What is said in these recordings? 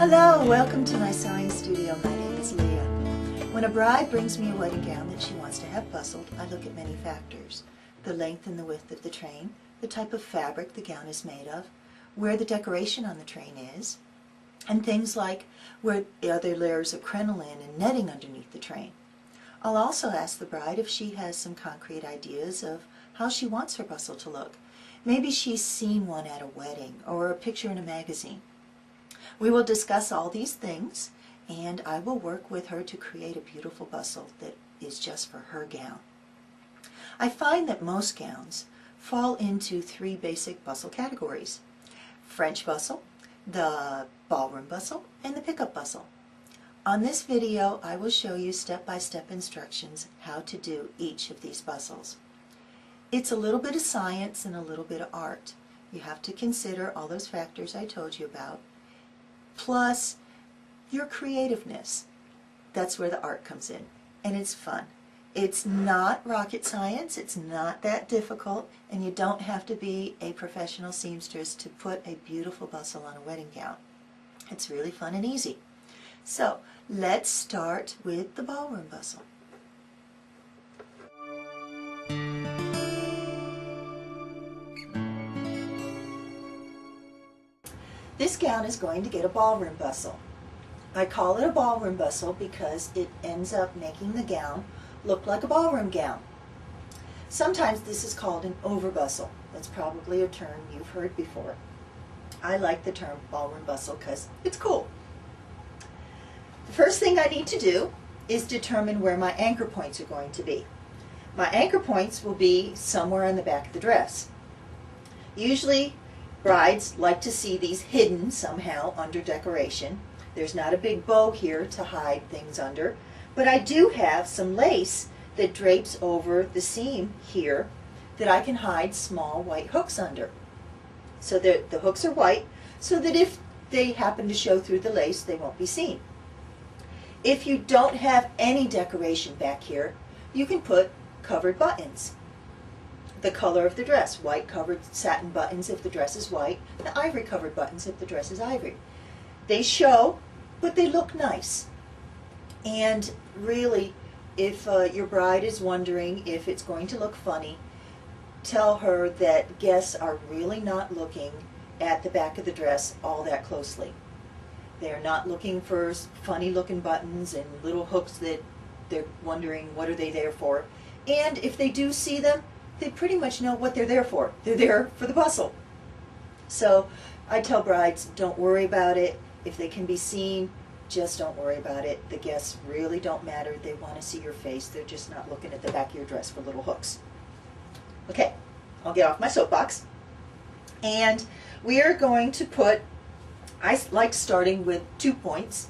Hello, welcome to my sewing studio. My name is Leah. When a bride brings me a wedding gown that she wants to have bustled, I look at many factors. The length and the width of the train, the type of fabric the gown is made of, where the decoration on the train is, and things like where are there layers of crinoline and netting underneath the train. I'll also ask the bride if she has some concrete ideas of how she wants her bustle to look. Maybe she's seen one at a wedding or a picture in a magazine. We will discuss all these things, and I will work with her to create a beautiful bustle that is just for her gown. I find that most gowns fall into three basic bustle categories: French bustle, the ballroom bustle, and the pickup bustle. On this video, I will show you step-by-step instructions how to do each of these bustles. It's a little bit of science and a little bit of art. You have to consider all those factors I told you about, plus your creativeness. That's where the art comes in, and it's fun. It's not rocket science, it's not that difficult, and you don't have to be a professional seamstress to put a beautiful bustle on a wedding gown. It's really fun and easy. So let's start with the ballroom bustle. This gown is going to get a ballroom bustle. I call it a ballroom bustle because it ends up making the gown look like a ballroom gown. Sometimes this is called an overbustle. That's probably a term you've heard before. I like the term ballroom bustle because it's cool. The first thing I need to do is determine where my anchor points are going to be. My anchor points will be somewhere on the back of the dress. Usually brides like to see these hidden somehow under decoration. There's not a big bow here to hide things under, but I do have some lace that drapes over the seam here that I can hide small white hooks under. So the hooks are white so that if they happen to show through the lace, they won't be seen. If you don't have any decoration back here, you can put covered buttons. The color of the dress, white covered satin buttons if the dress is white, and ivory covered buttons if the dress is ivory. They show, but they look nice. And really, if your bride is wondering if it's going to look funny, tell her that guests are really not looking at the back of the dress all that closely. They're not looking for funny looking buttons and little hooks that they're wondering what are they there for. And if they do see them, they pretty much know what they're there for. They're there for the bustle. So I tell brides, don't worry about it. If they can be seen, just don't worry about it. The guests really don't matter. They want to see your face. They're just not looking at the back of your dress for little hooks. Okay, I'll get off my soapbox. And we are going to put, I like starting with 2 points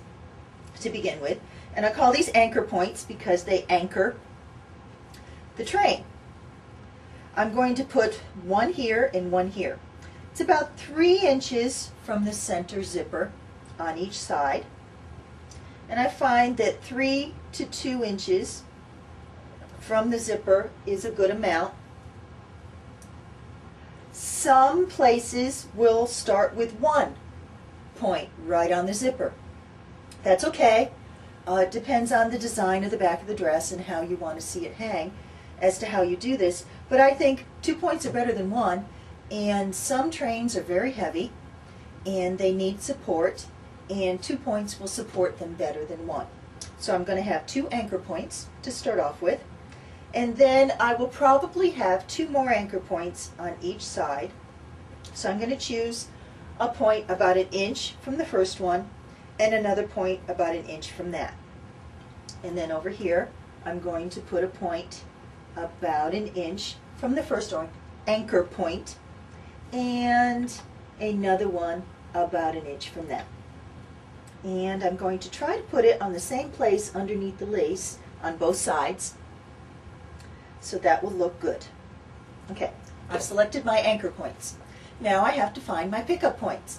to begin with. And I call these anchor points because they anchor the train. I'm going to put one here and one here. It's about 3 inches from the center zipper on each side. And I find that 3 to 2 inches from the zipper is a good amount. Some places will start with 1 point right on the zipper. That's okay. It depends on the design of the back of the dress and how you want to see it hang as to how you do this. But I think 2 points are better than 1, and some trains are very heavy and they need support, and 2 points will support them better than 1. So I'm going to have 2 anchor points to start off with, and then I will probably have 2 more anchor points on each side. So I'm going to choose a point about 1 inch from the first one and another point about 1 inch from that. And then over here I'm going to put a point about 1 inch from the first one, anchor point, and another one about 1 inch from that. And I'm going to try to put it on the same place underneath the lace on both sides, so that will look good. Okay, I've selected my anchor points. Now I have to find my pickup points.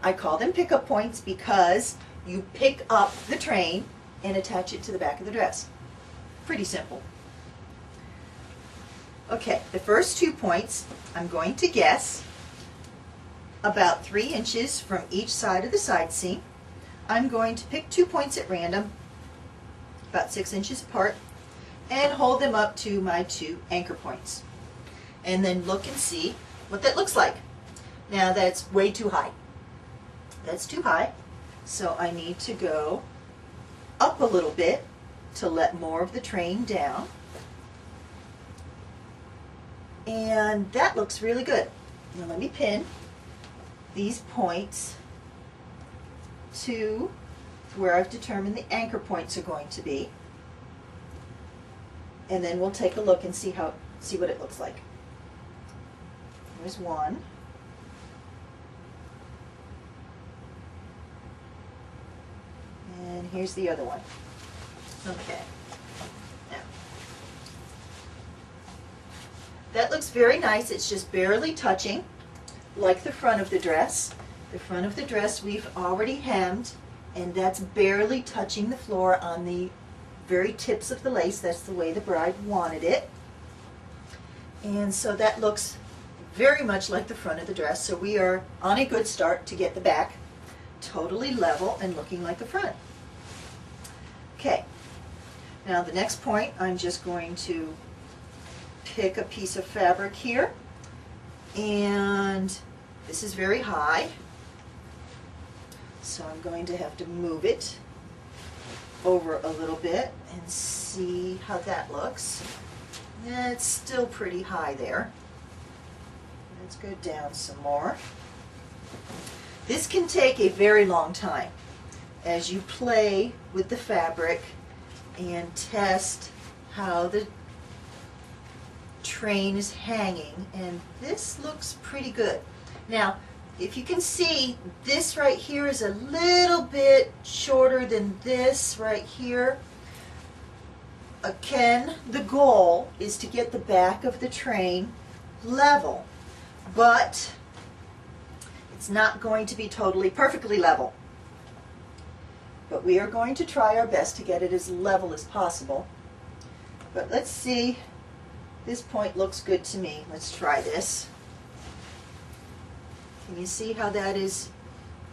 I call them pickup points because you pick up the train and attach it to the back of the dress. Pretty simple. Okay, the first 2 points I'm going to guess about 3 inches from each side of the side seam. I'm going to pick 2 points at random, about 6 inches apart, and hold them up to my 2 anchor points. And then look and see what that looks like. Now that's way too high. That's too high, so I need to go up a little bit to let more of the train down. And that looks really good. Now let me pin these points to where I've determined the anchor points are going to be. And then we'll take a look and see what it looks like. There's one. And here's the other one. Okay. Now, that looks very nice. It's just barely touching, like the front of the dress. The front of the dress we've already hemmed, and that's barely touching the floor on the very tips of the lace. That's the way the bride wanted it. And so that looks very much like the front of the dress. So we are on a good start to get the back totally level and looking like the front. Okay, now the next point, I'm just going to pick a piece of fabric here, and this is very high, so I'm going to have to move it over a little bit and see how that looks. It's still pretty high there. Let's go down some more. This can take a very long time as you play with the fabric and test how the train is hanging, and this looks pretty good. Now, if you can see, this right here is a little bit shorter than this right here. Again, the goal is to get the back of the train level, but it's not going to be totally perfectly level. But we are going to try our best to get it as level as possible. But let's see, this point looks good to me. Let's try this. Can you see how that is?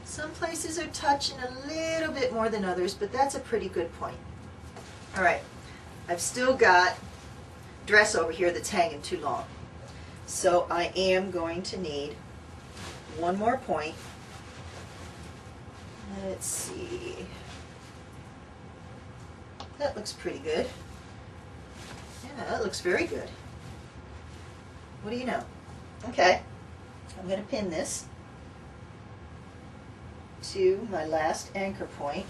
Some places are touching a little bit more than others, but that's a pretty good point. All right, I've still got dress over here that's hanging too long. So I am going to need one more point. Let's see. That looks pretty good. Yeah, that looks very good. What do you know? Okay, I'm going to pin this to my last anchor point.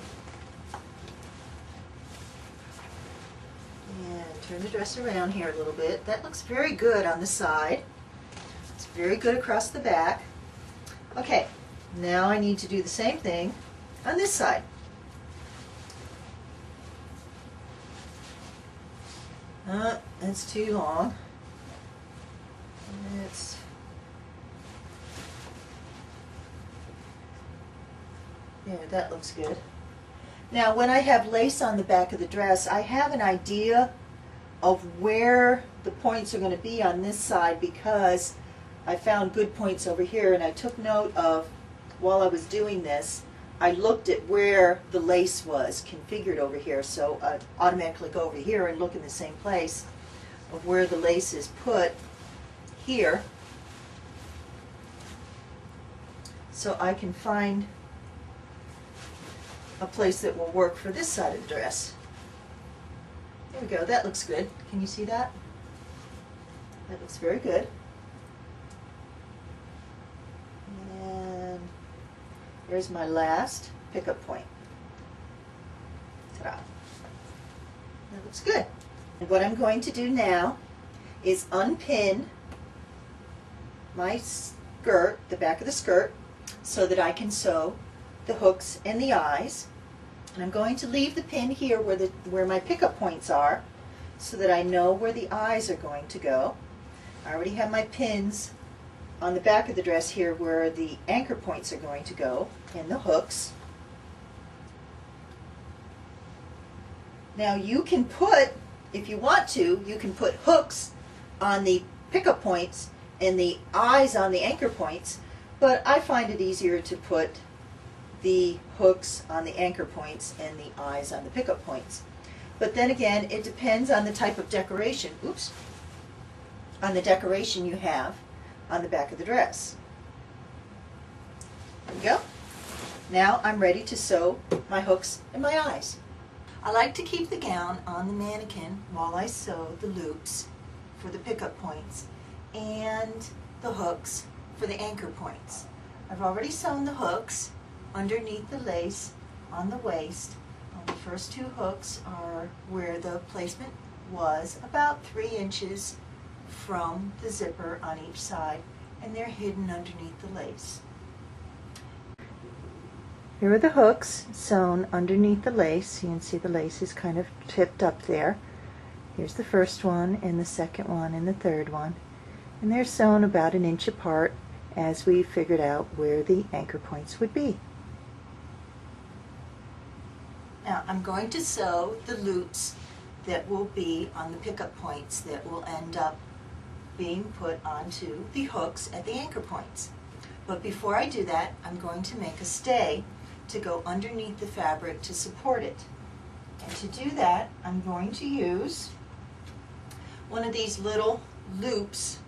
And turn the dress around here a little bit. That looks very good on the side. It's very good across the back. Okay, now I need to do the same thing on this side. That's too long. Yeah, that looks good. Now, when I have lace on the back of the dress, I have an idea of where the points are going to be on this side, because I found good points over here, and I took note of, while I was doing this, I looked at where the lace was configured over here, so I automatically go over here and look in the same place of where the lace is put here, so I can find a place that will work for this side of the dress. There we go, that looks good. Can you see that? That looks very good. And here's my last pickup point. Ta-da. That looks good. And what I'm going to do now is unpin my skirt, the back of the skirt, so that I can sew the hooks and the eyes. And I'm going to leave the pin here where my pickup points are, so that I know where the eyes are going to go. I already have my pins on the back of the dress here where the anchor points are going to go, and the hooks. Now you can put, if you want to, you can put hooks on the pickup points and the eyes on the anchor points, but I find it easier to put the hooks on the anchor points and the eyes on the pickup points. But then again, it depends on the type of decoration, on the decoration you have on the back of the dress. There we go. Now I'm ready to sew my hooks and my eyes. I like to keep the gown on the mannequin while I sew the loops for the pickup points and the hooks for the anchor points. I've already sewn the hooks underneath the lace on the waist. The first two hooks are where the placement was, about 3 inches from the zipper on each side, and they're hidden underneath the lace. Here are the hooks sewn underneath the lace. You can see the lace is kind of tipped up there. Here's the first one, and the second one, and the third one. And they're sewn about 1 inch apart as we figured out where the anchor points would be. Now I'm going to sew the loops that will be on the pickup points that will end up being put onto the hooks at the anchor points. But before I do that, I'm going to make a stay to go underneath the fabric to support it. And to do that, I'm going to use one of these little loops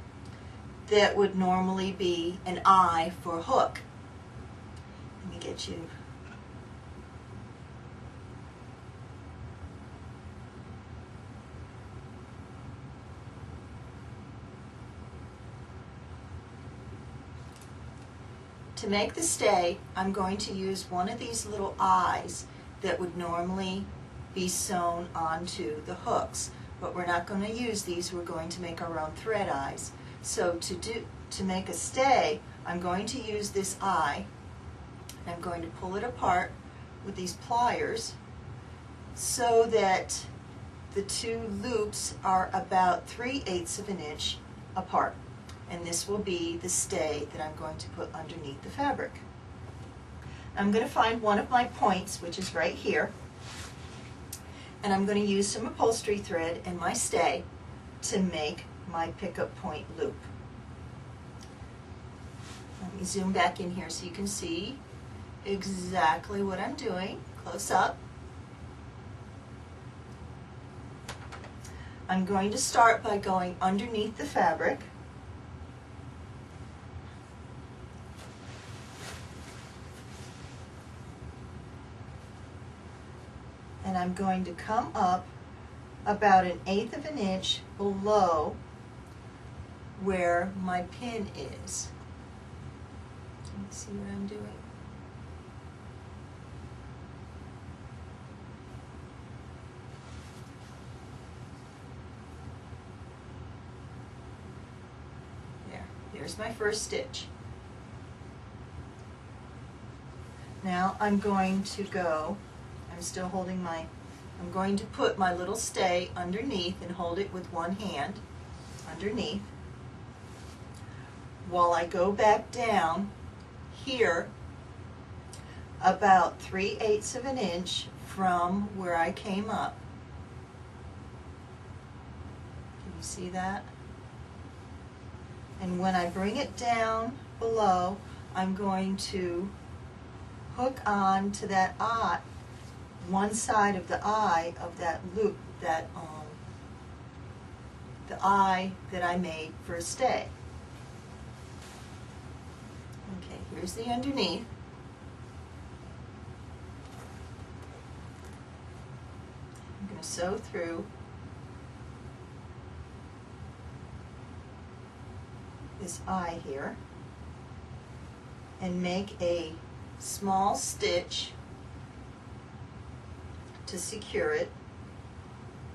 that would normally be an eye for a hook. Let me get you. To make the stay, I'm going to use one of these little eyes that would normally be sewn onto the hooks. But we're not going to use these, we're going to make our own thread eyes. So to make a stay, I'm going to use this eye, and I'm going to pull it apart with these pliers so that the two loops are about 3/8 of an inch apart. And this will be the stay that I'm going to put underneath the fabric. I'm going to find one of my points, which is right here, and I'm going to use some upholstery thread in my stay to make my pickup point loop. Let me zoom back in here so you can see exactly what I'm doing, close up. I'm going to start by going underneath the fabric. And I'm going to come up about 1/8 of an inch below where my pin is. Can you see what I'm doing? Here's my first stitch. Now I'm going to go, I'm still holding my, I'm going to put my little stay underneath and hold it with one hand underneath while I go back down here about 3/8 of an inch from where I came up. Can you see that? And when I bring it down below, I'm going to hook on to that eye, one side of the eye of that loop, that the eye that I made for a stay. Okay, here's the underneath. I'm going to sew through this eye here and make a small stitch to secure it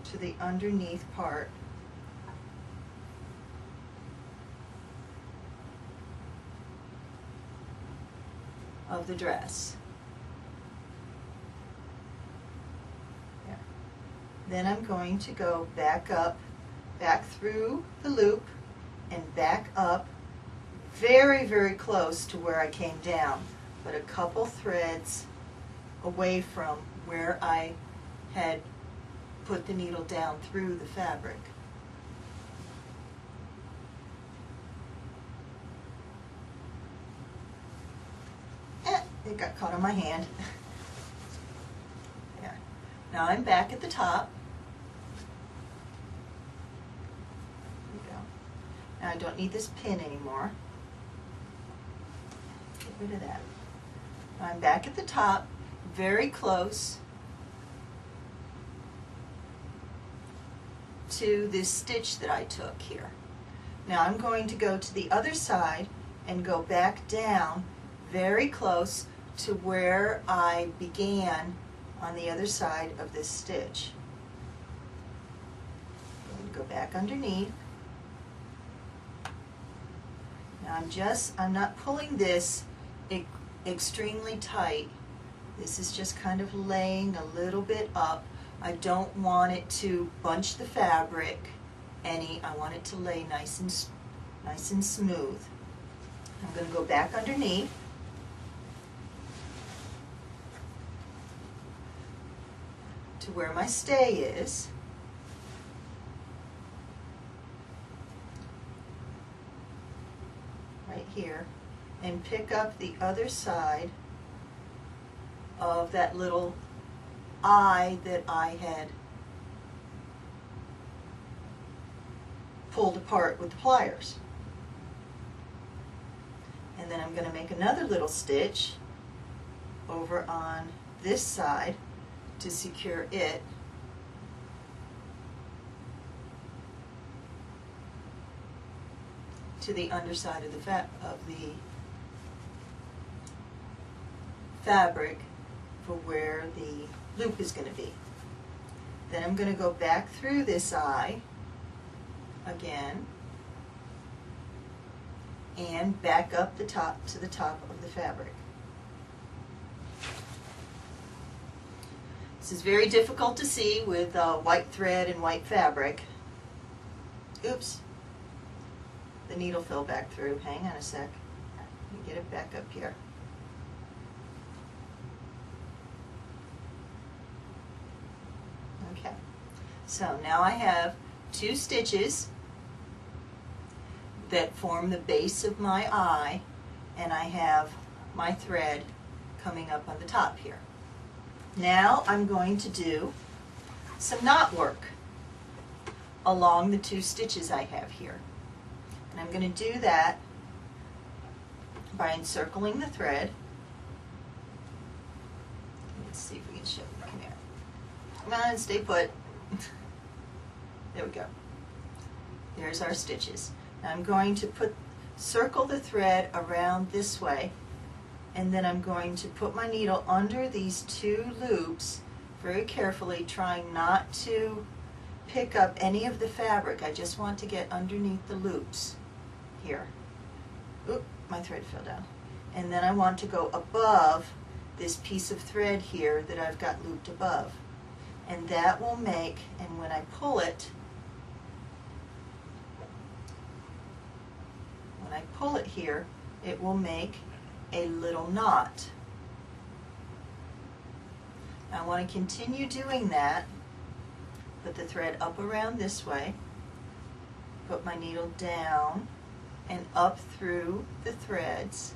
to the underneath part of the dress. There. Then I'm going to go back up, back through the loop and back up very, very close to where I came down, but a couple threads away from where I had put the needle down through the fabric. It got caught on my hand. There. Now I'm back at the top. There we go. Now I don't need this pin anymore. Get rid of that. Now I'm back at the top, very close to this stitch that I took here. Now I'm going to go to the other side and go back down very close to where I began on the other side of this stitch. I'm going to go back underneath. Now I'm not pulling this extremely tight. This is just kind of laying a little bit up. I don't want it to bunch the fabric any. I want it to lay nice and smooth. I'm going to go back underneath. To where my stay is. Right here. And pick up the other side of that little eye that I had pulled apart with the pliers. And then I'm going to make another little stitch over on this side to secure it. To the underside of the fabric for where the loop is going to be. Then I'm going to go back through this eye again and back up the top to the top of the fabric. This is very difficult to see with white thread and white fabric. Oops, the needle fell back through. Hang on a sec. Let me get it back up here. Okay, so now I have 2 stitches that form the base of my eye, and I have my thread coming up on the top here. Now I'm going to do some knot work along the 2 stitches I have here. And I'm going to do that by encircling the thread. Let's see if we can show it. Come here. Come on, stay put. There we go. There's our stitches. Now I'm going to circle the thread around this way, and then I'm going to put my needle under these 2 loops very carefully, trying not to pick up any of the fabric. I just want to get underneath the loops here. Oop, my thread fell down. And then I want to go above this piece of thread here that I've got looped above. And that will make, and when I pull it here, it will make a little knot. Now I want to continue doing that. Put the thread up around this way, put my needle down and up through the threads.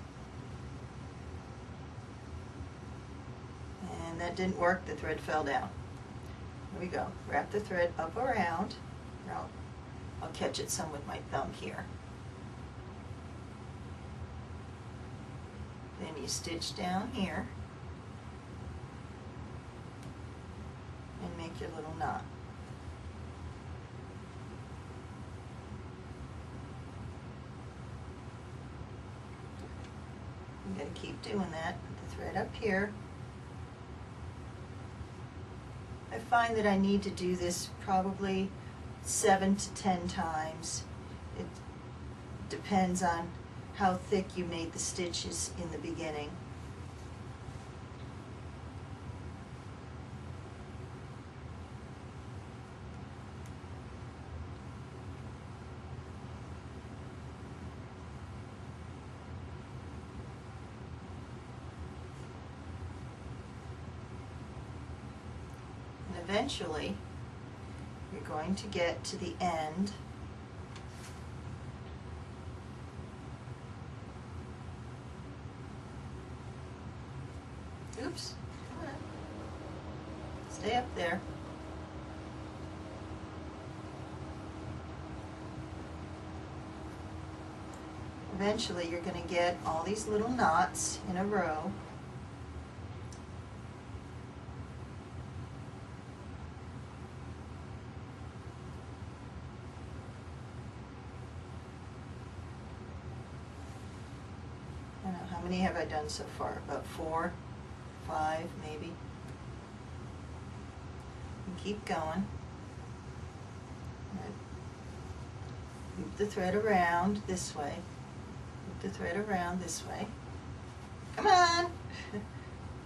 And that didn't work, the thread fell down. Here we go. Wrap the thread up around. I'll catch it some with my thumb here. Then you stitch down here and make your little knot. I'm going to keep doing that. Put the thread up here. I find that I need to do this probably 7 to 10 times. It depends on how thick you made the stitches in the beginning. And eventually, you're going to get to the end Oops. Come on. Stay up there. Eventually you're going to get all these little knots in a row. I don't know, how many have I done so far? About 4, 5 maybe. And keep going. Loop the thread around this way. Loop the thread around this way. Come on!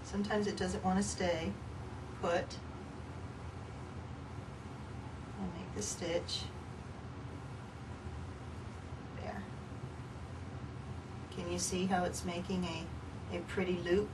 Sometimes it doesn't want to stay put. I'll make the stitch. There. Can you see how it's making a pretty loop?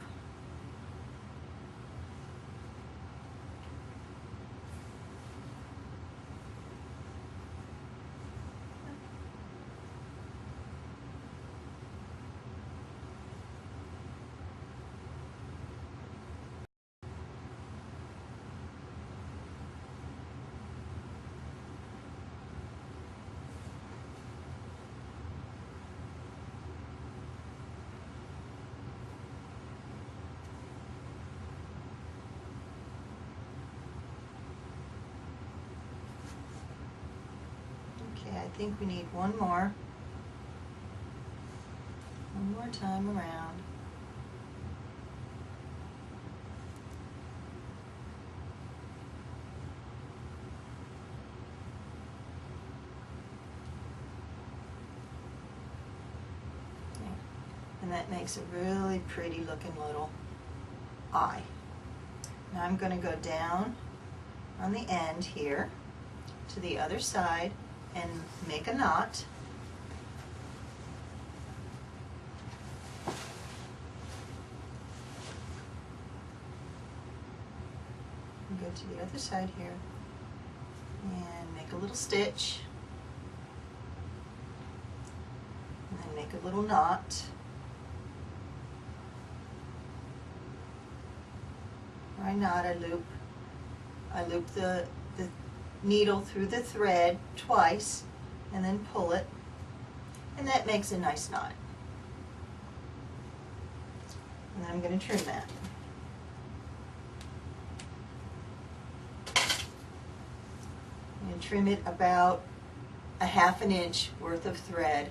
I think we need one more time around. Okay. And that makes a really pretty looking little eye. Now I'm going to go down on the end here to the other side and make a knot. And go to the other side here and make a little stitch. And then make a little knot. Where I knot, I loop the needle through the thread twice and then pull it, and that makes a nice knot. And then I'm going to trim that. I'm going to trim it about a ½ inch worth of thread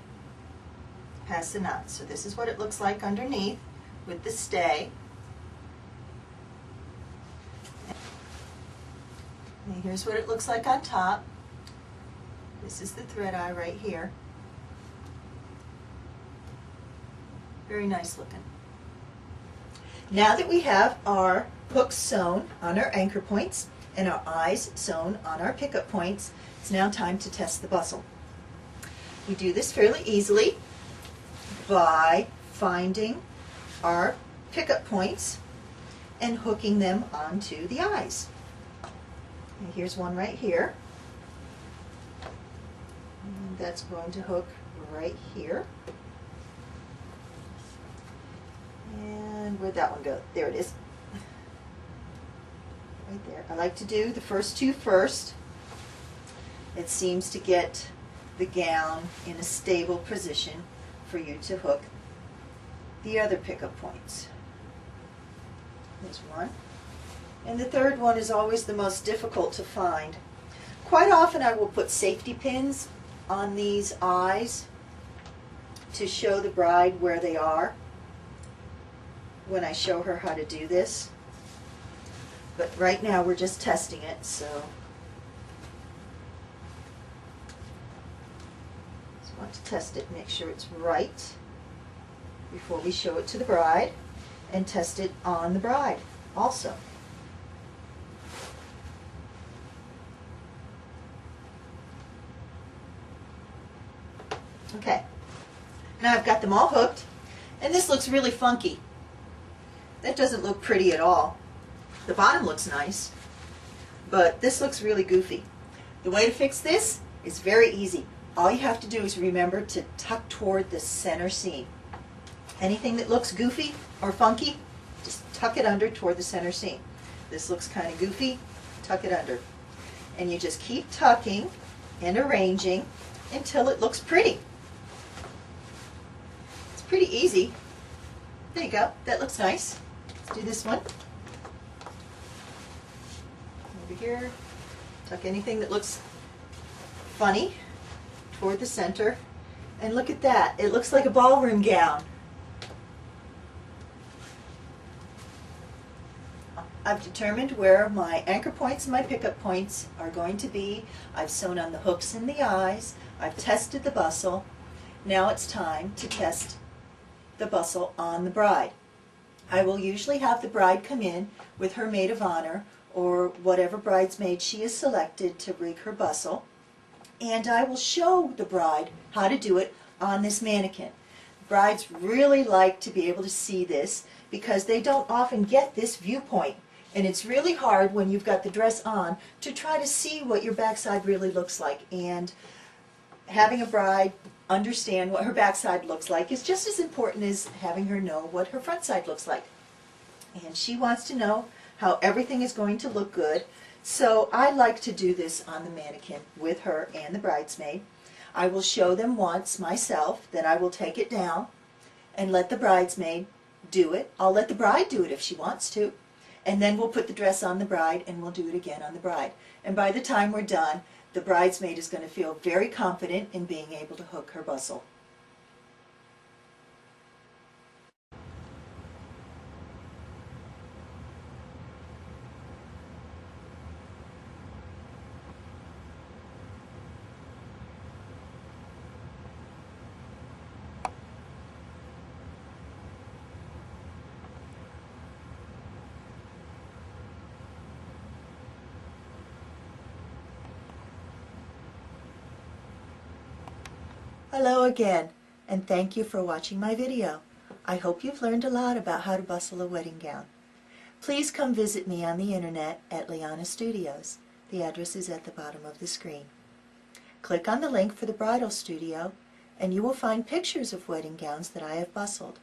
past the knot. So this is what it looks like underneath with the stay. And here's what it looks like on top. This is the thread eye right here. Very nice looking. Now that we have our hooks sewn on our anchor points and our eyes sewn on our pickup points, it's now time to test the bustle. We do this fairly easily by finding our pickup points and hooking them onto the eyes. And here's one right here. And that's going to hook right here. And where'd that one go? There it is. Right there. I like to do the first two first. It seems to get the gown in a stable position for you to hook the other pickup points. There's one. And the third one is always the most difficult to find. Quite often I will put safety pins on these eyes to show the bride where they are when I show her how to do this. But right now we're just testing it, so just want to test it, make sure it's right before we show it to the bride, and test it on the bride also. Okay, now I've got them all hooked, and this looks really funky. That doesn't look pretty at all. The bottom looks nice, but this looks really goofy. The way to fix this is very easy. All you have to do is remember to tuck toward the center seam. Anything that looks goofy or funky, just tuck it under toward the center seam. This looks kind of goofy, tuck it under. And you just keep tucking and arranging until it looks pretty. It's pretty easy. There you go, that looks nice. Let's do this one. Over here, tuck anything that looks funny toward the center. And look at that, it looks like a ballroom gown. I've determined where my anchor points and my pickup points are going to be. I've sewn on the hooks in the eyes. I've tested the bustle. Now it's time to test the bustle on the bride. I will usually have the bride come in with her maid of honor or whatever bridesmaid she has selected to rig her bustle, and I will show the bride how to do it on this mannequin. Brides really like to be able to see this because they don't often get this viewpoint. And it's really hard when you've got the dress on to try to see what your backside really looks like. And having a bride understand what her backside looks like is just as important as having her know what her front side looks like. And she wants to know how everything is going to look good. So I like to do this on the mannequin with her and the bridesmaid. I will show them once myself, then I will take it down and let the bridesmaid do it. I'll let the bride do it if she wants to. And then we'll put the dress on the bride and we'll do it again on the bride. And by the time we're done, the bridesmaid is going to feel very confident in being able to hook her bustle. Hello again, and thank you for watching my video. I hope you've learned a lot about how to bustle a wedding gown. Please come visit me on the internet at Leanna Studios. The address is at the bottom of the screen. Click on the link for the bridal studio, and you will find pictures of wedding gowns that I have bustled.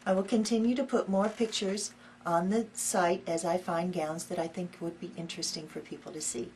I will continue to put more pictures on the site as I find gowns that I think would be interesting for people to see.